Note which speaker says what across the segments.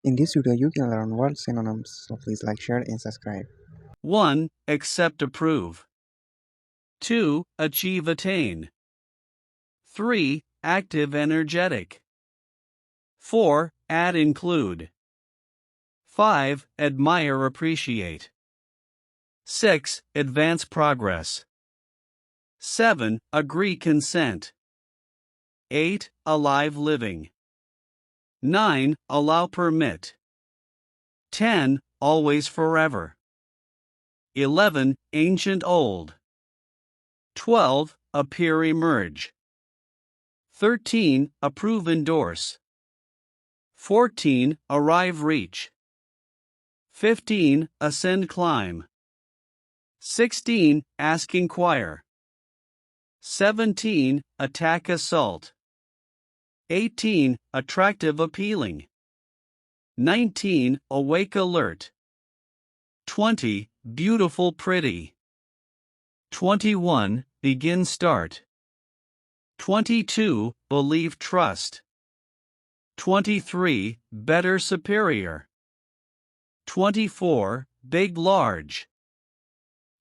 Speaker 1: In this video, you can learn word synonyms, so please like, share, and subscribe.
Speaker 2: 1. Accept, approve. 2. Achieve, attain. 3. Active, energetic. 4. Add, include. 5. Admire, appreciate. 6. Advance, progress. 7. Agree, consent. 8. Alive, living. 9. Allow, permit. 10. Always, forever. 11. Ancient, old. 12. Appear, emerge. 13. Approve, endorse. 14. Arrive, reach. 15. Ascend, climb. 16. Ask, inquire. 17. Attack, assault. 18. Attractive, appealing. 19. Awake, alert. 20. Beautiful, pretty. 21. Begin, start. 22. Believe, trust. 23. Better, superior. 24. Big, large.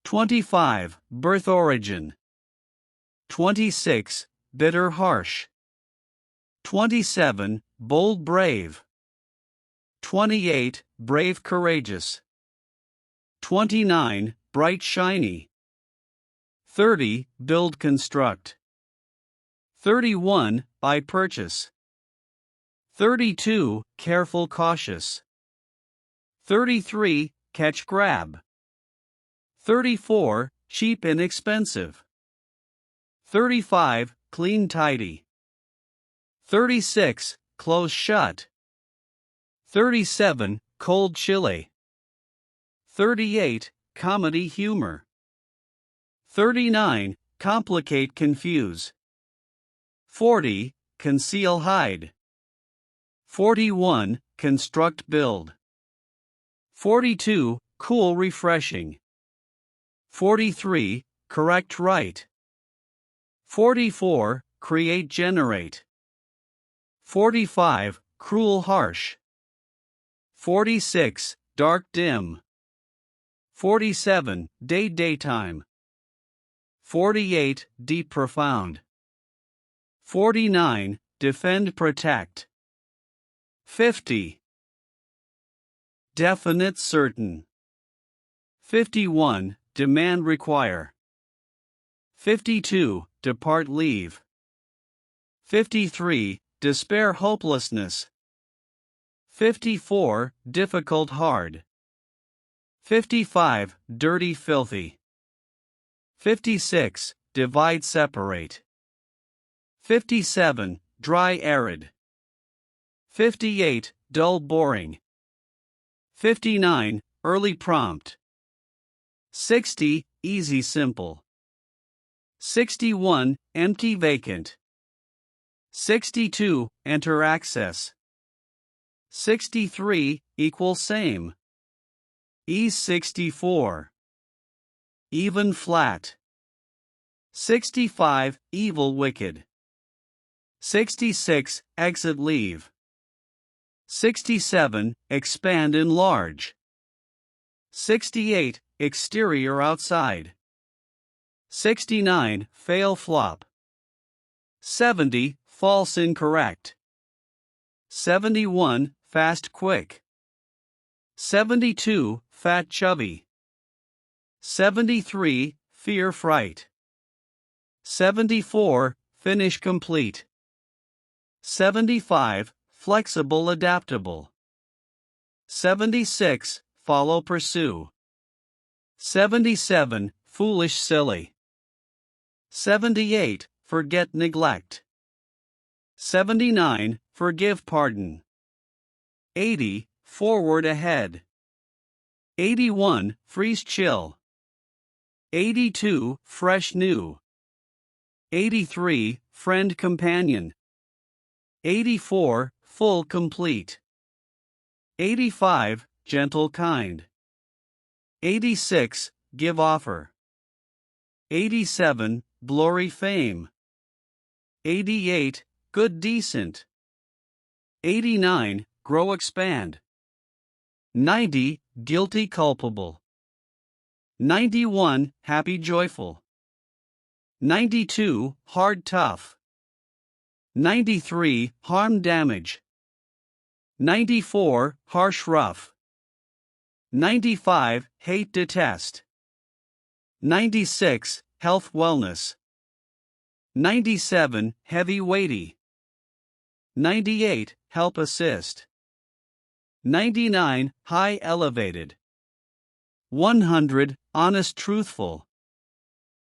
Speaker 2: 25. Birth, origin. 26. Bitter, harsh. 27. Bold, brave. 28. Brave, courageous. 29. Bright, shiny. 30. Build, construct. 31. Buy, purchase. 32. Careful, cautious. 33. Catch, grab. 34. Cheap, inexpensive. 35. Clean, tidy. 36. Close, shut. 37. Cold, chilly. 38. Comedy, humor. 39. Complicate, confuse. 40. Conceal, hide. 41. Construct, build. 42. Cool, refreshing. 43. Correct, right. 44. Create, generate. 45. Cruel, harsh. 46. Dark, dim. 47. Day, daytime. 48. Deep, profound. 49. Defend, protect. 50. Definite, certain. 51. Demand, require. 52. Depart, leave. 53. Despair, hopelessness. 54. Difficult, hard. 55. Dirty, filthy. 56. Divide, separate. 57. Dry, arid. 58. Dull, boring. 59. Early, prompt. 60. Easy, simple. 61. Empty, vacant. 62. Enter, access. 63. Equal, same. Ease, 64. Even, flat. 65. Evil, wicked. 66. Exit, leave. 67. Expand, enlarge. 68. Exterior, outside. 69. Fail, flop. 70. False, incorrect. 71. Fast, quick. 72. Fat, chubby. 73. Fear, fright. 74. Finish, complete. 75. Flexible, adaptable. 76. Follow, pursue. 77. Foolish, silly. 78. Forget, neglect. 79. Forgive, pardon. 80. Forward, ahead. 81. Freeze, chill. 82. Fresh, new. 83. Friend, companion. 84. Full, complete. 85. Gentle, kind. 86. Give, offer. 87. Glory, fame. 88. Good, decent. 89. Grow, expand. 90. Guilty culpable. 91. Happy joyful. 92. Hard tough. 93. Harm damage. 94. Harsh rough. 95. Hate detest. 96. Health wellness. 97. Heavy weighty. 98. Help assist. 99. High elevated. 100. Honest truthful.